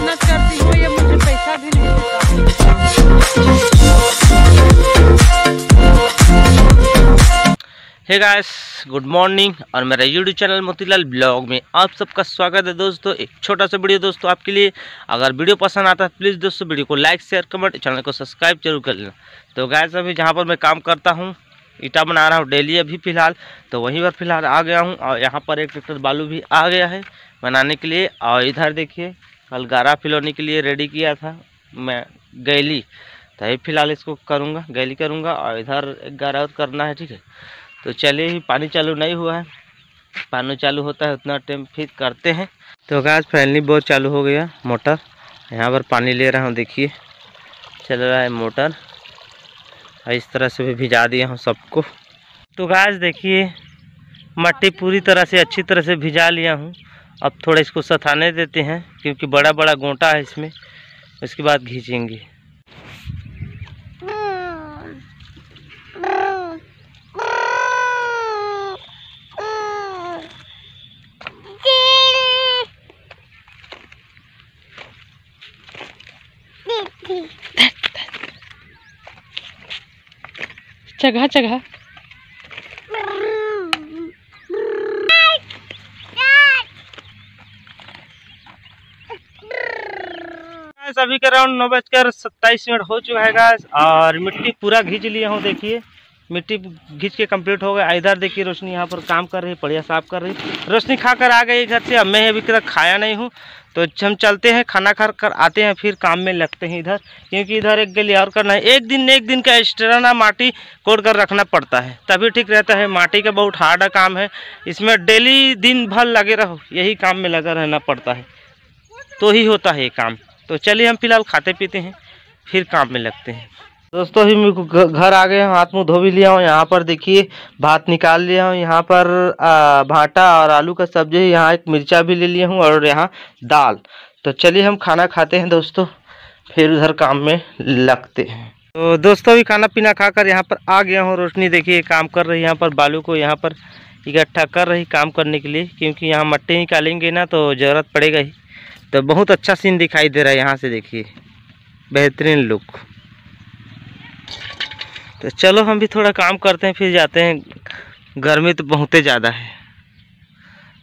मेहनत करती हूँ, ये मुझे पैसा भी नहीं देता। हे गाइस, गुड मॉर्निंग और मेरा यूट्यूब चैनल मोतीलाल ब्लॉग में आप सबका स्वागत है। दोस्तों एक छोटा सा वीडियो दोस्तों आपके लिए। अगर वीडियो पसंद आता है प्लीज़ दोस्तों वीडियो को लाइक शेयर कमेंट, चैनल को सब्सक्राइब जरूर कर लेना। तो गाइस अभी जहाँ पर मैं काम करता हूँ, ईटा बना रहा हूँ डेली अभी फ़िलहाल, तो वहीं पर फ़िलहाल आ गया हूँ। और यहाँ पर एक ट्रैक्टर बालू भी आ गया है बनाने के लिए। और इधर देखिए कल गारा फिलौने के लिए रेडी किया था मैं गैली, तो अभी फ़िलहाल इसको करूँगा, गैली करूँगा। और इधर एक गारा और करना है, ठीक है। तो चलिए ही पानी चालू नहीं हुआ है, पानी चालू होता है उतना टाइम फिर करते हैं। तो गाइस फाइनली बोर चालू हो गया मोटर, यहाँ पर पानी ले रहा हूँ, देखिए चल रहा है मोटर। इस तरह से भी भिजा दिया हूँ सबको। तो गाइस देखिए मट्टी पूरी तरह से अच्छी तरह से भिजा लिया हूँ। अब थोड़ा इसको सताने देते हैं क्योंकि बड़ा बड़ा गोंटा है इसमें, उसके बाद खींचेंगे। जगह जगह अभी के अराउंड 9:27 हो चुका है गाइस। और मिट्टी पूरा घींच लिया हूँ, देखिए मिट्टी घींच के कंप्लीट हो गया। इधर देखिए रोशनी यहाँ पर काम कर रही है, बढ़िया साफ कर रही है। रोशनी खा कर आ गई घर से, अब मैं अभी तक खाया नहीं हूँ। तो हम चलते हैं, खाना खा कर आते हैं, फिर काम में लगते हैं इधर, क्योंकि इधर एक गली और करना है। एक दिन का एक्स्ट्रा ना माटी कोड़ कर रखना पड़ता है, तभी ठीक रहता है। माटी का बहुत हार्ड काम है, इसमें डेली दिन भर लगे रहो, यही काम में लगा रहना पड़ता है, तो ही होता है ये काम। तो चलिए हम फिलहाल खाते पीते हैं, फिर काम में लगते हैं। दोस्तों अभी मेरे घर आ गए, हाथ मुँह धो भी लिया हूँ। यहाँ पर देखिए भात निकाल लिया हूँ, यहाँ पर भाटा और आलू का सब्जी, यहाँ एक मिर्चा भी ले लिया हूँ और यहाँ दाल। तो चलिए हम खाना खाते हैं दोस्तों, फिर उधर काम में लगते हैं। तो दोस्तों अभी खाना पीना खाकर यहाँ पर आ गया हूँ। रोशनी देखिए काम कर रही है, यहाँ पर बालू को यहाँ पर इकट्ठा कर रही काम करने के लिए, क्योंकि यहाँ मट्टी निकालेंगे ना तो ज़रूरत पड़ेगा ही। तो बहुत अच्छा सीन दिखाई दे रहा है यहाँ से, देखिए बेहतरीन लुक। तो चलो हम भी थोड़ा काम करते हैं फिर जाते हैं। गर्मी तो बहुत ही ज़्यादा है,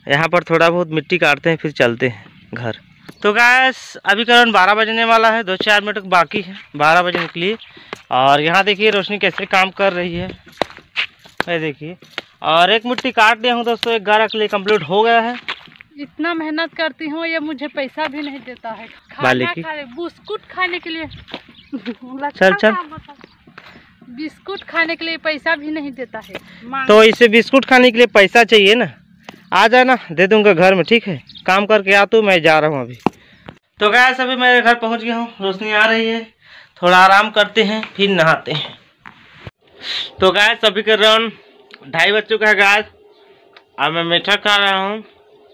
यहाँ पर थोड़ा बहुत मिट्टी काटते हैं फिर चलते हैं घर। तो गैस अभी करीबन 12 बजने वाला है, 2-4 मिनट बाकी है 12 बजे निकलिए। और यहाँ देखिए रोशनी कैसे काम कर रही है, ये देखिए। और एक मिट्टी काट दिया हूँ दोस्तों, एक गारा के लिए कंप्लीट हो गया है। इतना मेहनत करती हूँ, ये मुझे पैसा भी नहीं देता है। बिस्कुट खाने के लिए चल बिस्कुट खाने के लिए पैसा भी नहीं देता है। तो इसे बिस्कुट खाने के लिए पैसा चाहिए ना, आ जाना दे दूंगा घर में, ठीक है। काम करके आ तो मैं जा रहा हूँ अभी। तो गैस अभी मेरे घर पहुँच गया हूँ, रोशनी आ रही है, थोड़ा आराम करते हैं फिर नहाते हैं। तो गैस अभी के अराउंड 2:30 बज चुका है गैस। अब मैं मीठा खा रहा हूँ,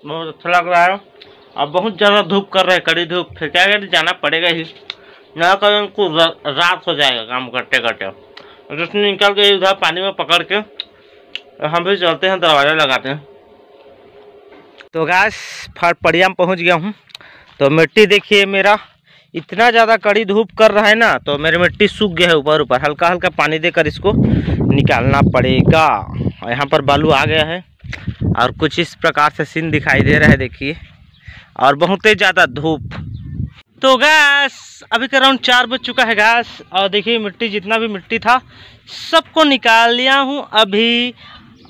बहुत अच्छा लग रहा है। अब बहुत ज़्यादा धूप कर रहा है, कड़ी धूप, फिर क्या करें जाना पड़ेगा ही, ना कर उनको रात हो जाएगा काम करते करते। रोशनी निकल गई उधर पानी में पकड़ के, हम भी चलते हैं, दरवाज़ा लगाते हैं। तो गैस फड़िया में पहुंच गया हूं। तो मिट्टी देखिए मेरा इतना ज़्यादा कड़ी धूप कर रहा है ना, तो मेरी मिट्टी सूख गया है ऊपर ऊपर, हल्का हल्का पानी देकर इसको निकालना पड़ेगा। यहाँ पर बालू आ गया है और कुछ इस प्रकार से सीन दिखाई दे रहा है, देखिए। और बहुत ही ज़्यादा धूप। तो गैस अभी का अराउंड 4 बज चुका है गैस। और देखिए मिट्टी, जितना भी मिट्टी था सबको निकाल लिया हूँ अभी।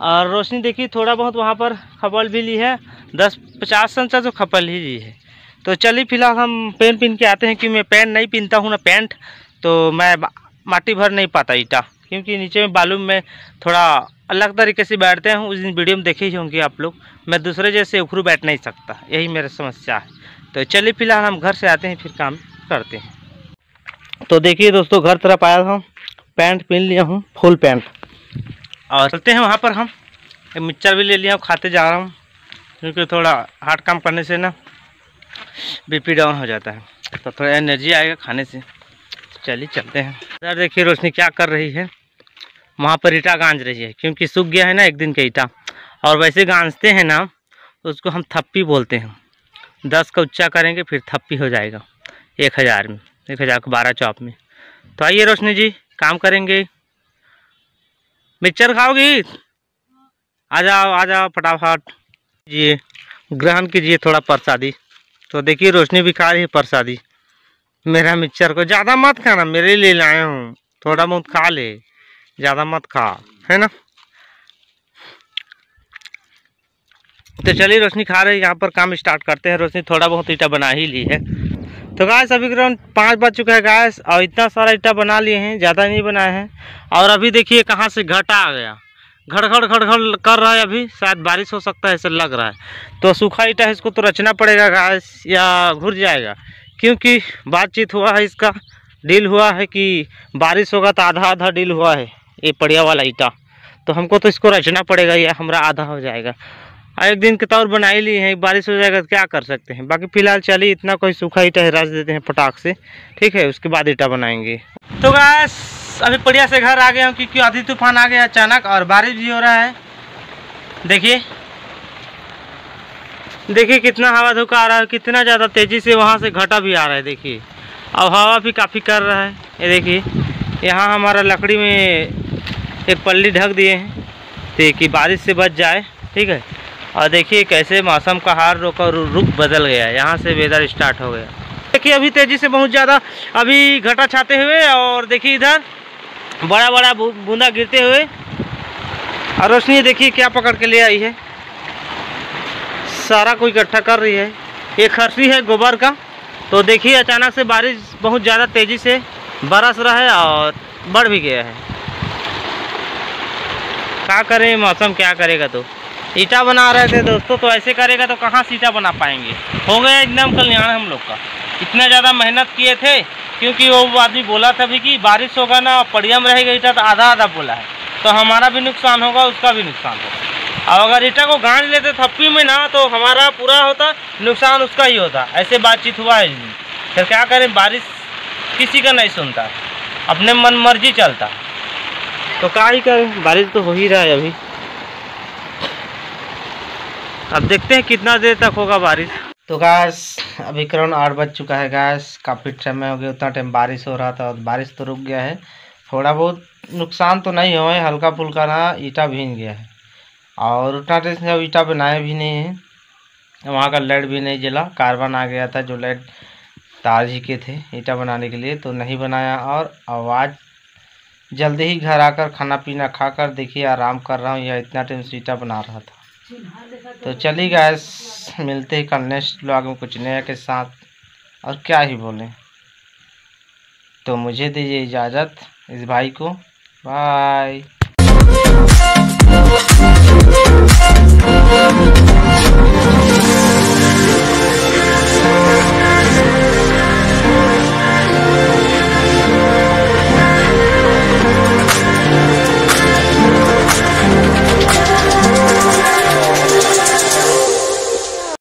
और रोशनी देखिए थोड़ा बहुत वहाँ पर खपल भी ली है, 10-50 सेंचा तो खपल ही ली है। तो चलिए फिलहाल हम पेन पहन के आते हैं, कि मैं पेन नहीं पहनता हूँ ना पैंट, तो मैं माटी भर नहीं पाता ईटा, क्योंकि नीचे में बालू में थोड़ा अलग तरीके से बैठते हैं। उस दिन वीडियो में देखे ही होंगे आप लोग, मैं दूसरे जैसे उखरू बैठ नहीं सकता, यही मेरा समस्या है। तो चलिए फिलहाल हम घर से आते हैं फिर काम करते हैं। तो देखिए दोस्तों घर तरफ आया था, पैंट पहन लिया हूँ, फुल पैंट, और चलते हैं वहाँ पर। हम एक मिक्सचर भी ले लिया हूँ, खाते जा रहा हूँ, क्योंकि थोड़ा हार्ड काम करने से ना बीपी डाउन हो जाता है, तो थोड़ा एनर्जी आएगा खाने से। चलिए चलते हैं। इधर देखिए रोशनी क्या कर रही है, वहाँ पर ईटा गांज रही है, क्योंकि सूख गया है ना एक दिन का ईटा। और वैसे गांजते हैं ना उसको हम थप्पी बोलते हैं, 10 का उच्चा करेंगे फिर थप्पी हो जाएगा। 1000 में, 1000 को 12 चॉप में। तो आइए रोशनी जी काम करेंगे। मिक्सचर खाओगी? आ जाओ फटाफट जी, ग्रहण कीजिए थोड़ा प्रसादी। तो देखिए रोशनी भी खा रही है प्रसादी मेरा मिक्सचर को। ज़्यादा मत खाना, मेरे लिए लाए हूँ, थोड़ा बहुत खा ले, ज़्यादा मत खा, है ना। तो चलिए रोशनी खा रही है, यहाँ पर काम स्टार्ट करते हैं। रोशनी थोड़ा बहुत ईटा बना ही ली है। तो गैस अभी ग्राउंड 5 बज चुका है गैस, और इतना सारा ईटा बना लिए हैं, ज़्यादा नहीं बनाए हैं। और अभी देखिए कहाँ से घटा आ गया, घड़ कर रहा है। अभी शायद बारिश हो सकता है, ऐसा लग रहा है। तो सूखा ईटा है, इसको तो रचना पड़ेगा गैस, या घुर जाएगा। क्योंकि बातचीत हुआ है, इसका डील हुआ है कि बारिश होगा तो आधा आधा डील हुआ है ये पड़िया वाला ईटा। तो हमको तो इसको रचना पड़ेगा, या हमारा आधा हो जाएगा। एक दिन के तौर बना ही लिए हैं, बारिश हो जाएगा तो क्या कर सकते हैं। बाकी फिलहाल चलिए इतना कोई सूखा ईटा रच देते हैं फटाक से, ठीक है, उसके बाद ईटा बनाएंगे। तो गैस अभी पड़िया से घर आ गया हूँ, क्योंकि आंधी तूफान आ गया अचानक और बारिश भी हो रहा है। देखिए कितना हवा धोखा आ रहा है, कितना ज़्यादा तेज़ी से वहाँ से घटा भी आ रहा है। देखिए अब हवा भी काफ़ी कर रहा है। ये देखिए यहाँ हमारा लकड़ी में एक पल्ली ढक दिए हैं ताकि बारिश से बच जाए, ठीक है। और देखिए कैसे मौसम का हाल रुख बदल गया, यहाँ से वेदर स्टार्ट हो गया। देखिए अभी तेज़ी से बहुत ज़्यादा अभी घटा छाते हुए, और देखिए इधर बड़ा बड़ा बूंदा गिरते हुए। और रोशनी देखिए क्या पकड़ के ले आई है, सारा कोई इकट्ठा कर रही है। ये खरसी है गोबर का। तो देखिए अचानक से बारिश बहुत ज़्यादा तेज़ी से बरस रहा है और बढ़ भी गया है। क्या करें, मौसम क्या करेगा। तो ईटा बना रहे थे दोस्तों, तो ऐसे करेगा तो कहाँ से ईटा बना पाएंगे। हो गया एकदम कल्याण हम लोग का, इतना ज़्यादा मेहनत किए थे। क्योंकि वो आदमी बोला था भी कि बारिश होगा ना, पड़िया में रहेगा ईटा, तो आधा आधा बोला है। तो हमारा भी नुकसान होगा, उसका भी नुकसान होगा। और अगर ईटा को गांज लेते थप्पी में ना, तो हमारा पूरा होता, नुकसान उसका ही होता। ऐसे बातचीत हुआ है। फिर क्या करें, बारिश किसी का नहीं सुनता, अपने मन मर्जी चलता। तो क्या ही करें, बारिश तो हो ही रहा है अभी। अब देखते हैं कितना देर तक होगा बारिश। तो गैस अभी करीब 8 बज चुका है गैस, काफ़ी समय हो गया। उतना टाइम बारिश हो रहा था और बारिश तो रुक गया है। थोड़ा बहुत नुकसान तो नहीं हुआ है, हल्का फुल्का ना ईटा भीग गया है। और उतना टाइम से ईटा बनाए भी नहीं है, वहाँ का लाइट भी नहीं जला, कार्बन आ गया था। जो लाइट तार ही के थे ईटा बनाने के लिए, तो नहीं बनाया। और आवाज़ जल्दी ही घर आकर खाना पीना खाकर देखिए आराम कर रहा हूँ, या इतना टाइम से ईटा बना रहा था। तो चलिए गैस मिलते ही कल नेक्स्ट व्लॉग में कुछ नया के साथ, और क्या ही बोलें। तो मुझे दीजिए इजाज़त, इस भाई को बाय।